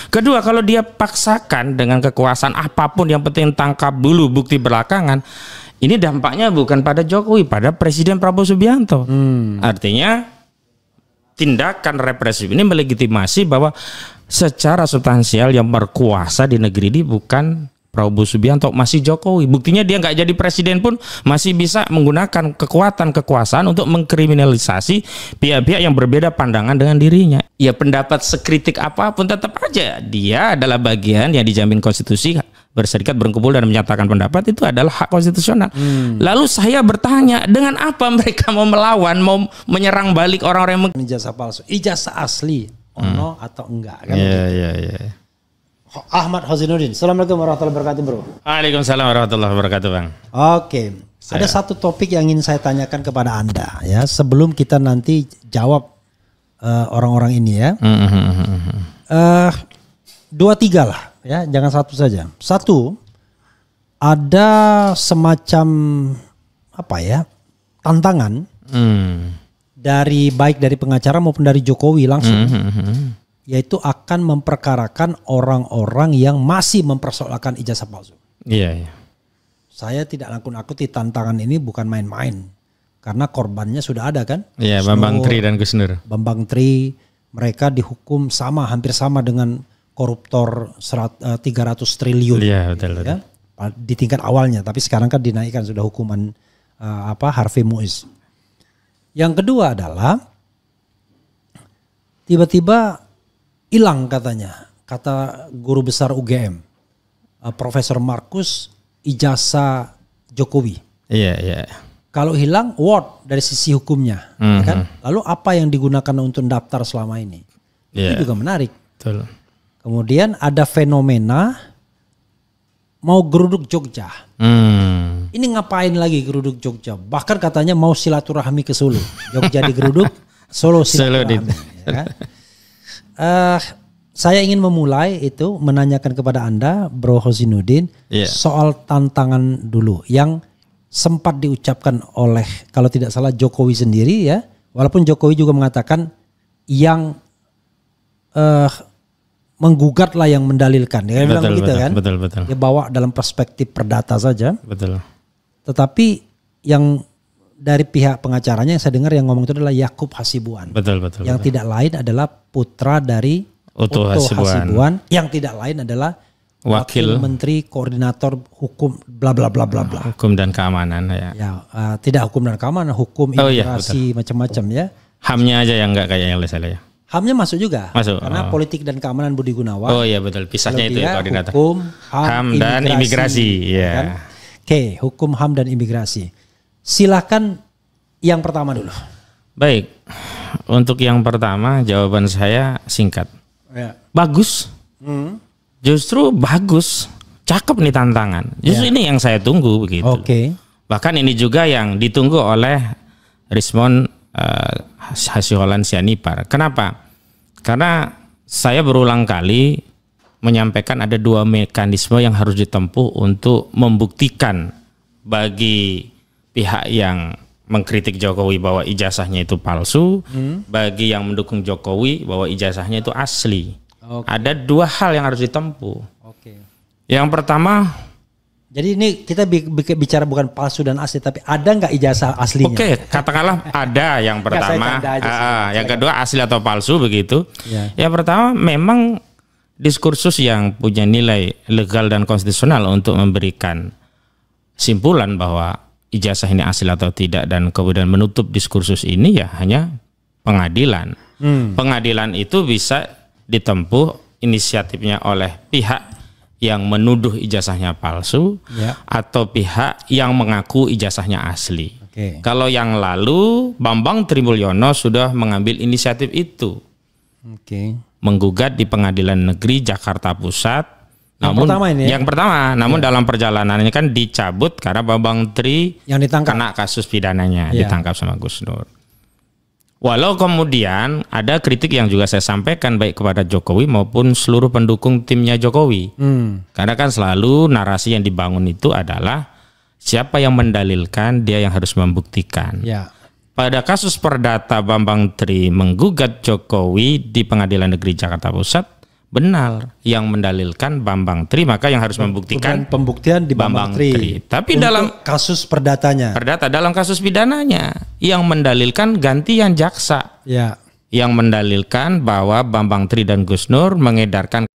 Kedua, kalau dia paksakan dengan kekuasaan apapun, yang penting tangkap dulu, bukti belakangan, ini dampaknya bukan pada Jokowi, pada Presiden Prabowo Subianto. Artinya tindakan represif ini melegitimasi bahwa secara substansial yang berkuasa di negeri ini bukan Prabowo Subianto, masih Jokowi. Buktinya dia nggak jadi presiden pun masih bisa menggunakan kekuatan kekuasaan untuk mengkriminalisasi pihak-pihak yang berbeda pandangan dengan dirinya. Ya, pendapat sekritik apapun tetap aja dia adalah bagian yang dijamin konstitusi, berserikat, berkumpul dan menyatakan pendapat itu adalah hak konstitusional. Lalu saya bertanya, dengan apa mereka mau melawan, mau menyerang balik orang-orang yang ijazah palsu, ijazah asli ono atau enggak kan? Iya. Ahmad Hozinuddin, Assalamualaikum warahmatullahi wabarakatuh, bro. Waalaikumsalam warahmatullahi wabarakatuh, Bang. Oke, ada satu topik yang ingin saya tanyakan kepada Anda ya, sebelum kita nanti jawab orang-orang ini ya. 2-3 lah ya, jangan satu saja. Satu, ada semacam apa ya, tantangan dari baik dari pengacara maupun dari Jokowi langsung. Yaitu akan memperkarakan orang-orang yang masih mempersoalkan ijazah palsu. Iya. Saya tidak nakut-nakuti tantangan ini, bukan main-main. Karena korbannya sudah ada kan? Iya, Bambang Tri dan Gus Nur. Bambang Tri, mereka dihukum hampir sama dengan koruptor 300 triliun. Iya, betul. Ya, di tingkat awalnya, tapi sekarang kan dinaikkan sudah hukuman Harvey Muiz. Yang kedua adalah tiba-tiba hilang katanya, kata guru besar UGM, Profesor Markus, ijazah Jokowi. Iya. Kalau hilang, what dari sisi hukumnya, ya kan? Lalu apa yang digunakan untuk daftar selama ini? Itu juga menarik. Betul. Kemudian ada fenomena mau geruduk Jogja. Ini ngapain lagi geruduk Jogja? Bahkan katanya mau silaturahmi ke Solo. Jogja digeruduk, Solo silaturahmi. Ya kan? Saya ingin memulai itu menanyakan kepada Anda, Bro Hozinuddin, soal tantangan dulu yang sempat diucapkan oleh, kalau tidak salah, Jokowi sendiri ya. Walaupun Jokowi juga mengatakan yang menggugat lah yang mendalilkan. Dia bilang begitu kan. Betul. Dia bawa dalam perspektif perdata saja. Betul. Tetapi yang dari pihak pengacaranya yang saya dengar yang ngomong itu adalah Yakub Hasibuan. Betul. Yang tidak lain adalah putra dari Otto Hasibuan. Yang tidak lain adalah Wakil Menteri Koordinator Hukum bla bla bla bla bla. Hukum dan keamanan ya. Tidak hukum dan keamanan, hukum imigrasi macam-macam ya. HAM-nya aja yang enggak kayak yang saya ya. HAM-nya masuk juga. Masuk. Karena politik dan keamanan Budi Gunawan. Oh iya betul. Pisahnya itu ya koordinator. Hukum, HAM dan imigrasi. Ya. Kan? Oke, hukum, HAM dan imigrasi. Silakan yang pertama dulu. Baik, untuk yang pertama jawaban saya singkat. Bagus, justru bagus, cakep nih tantangan. Justru ini yang saya tunggu begitu. Bahkan ini juga yang ditunggu oleh Rismond Hasyiholan Sianipar. Kenapa? Karena saya berulang kali menyampaikan ada dua mekanisme yang harus ditempuh untuk membuktikan bagi pihak yang mengkritik Jokowi bahwa ijazahnya itu palsu, bagi yang mendukung Jokowi bahwa ijazahnya itu asli. Ada dua hal yang harus ditempuh. Yang pertama, jadi ini kita bicara bukan palsu dan asli, tapi ada nggak ijazah aslinya? Katakanlah ada yang pertama, yang kedua asli atau palsu begitu. Yang pertama memang diskursus yang punya nilai legal dan konstitusional untuk memberikan simpulan bahwa ijazah ini asli atau tidak dan kemudian menutup diskursus ini ya hanya pengadilan. Pengadilan itu bisa ditempuh inisiatifnya oleh pihak yang menuduh ijazahnya palsu atau pihak yang mengaku ijazahnya asli. Kalau yang lalu Bambang Trimulyono sudah mengambil inisiatif itu, menggugat di Pengadilan Negeri Jakarta Pusat. Yang pertama, namun dalam perjalanannya kan dicabut karena Bambang Tri yang ditangkap, kena kasus pidananya, ditangkap sama Gus Nur. Walau kemudian ada kritik yang juga saya sampaikan baik kepada Jokowi maupun seluruh pendukung timnya Jokowi. Karena kan selalu narasi yang dibangun itu adalah siapa yang mendalilkan, dia yang harus membuktikan. Pada kasus perdata Bambang Tri menggugat Jokowi di Pengadilan Negeri Jakarta Pusat, benar yang mendalilkan Bambang Tri, maka yang harus membuktikan pembuktian di Bambang Tri. Tapi untuk dalam kasus perdatanya, dalam kasus pidananya yang mendalilkan gantian jaksa. Ya. Yang mendalilkan bahwa Bambang Tri dan Gus Nur mengedarkan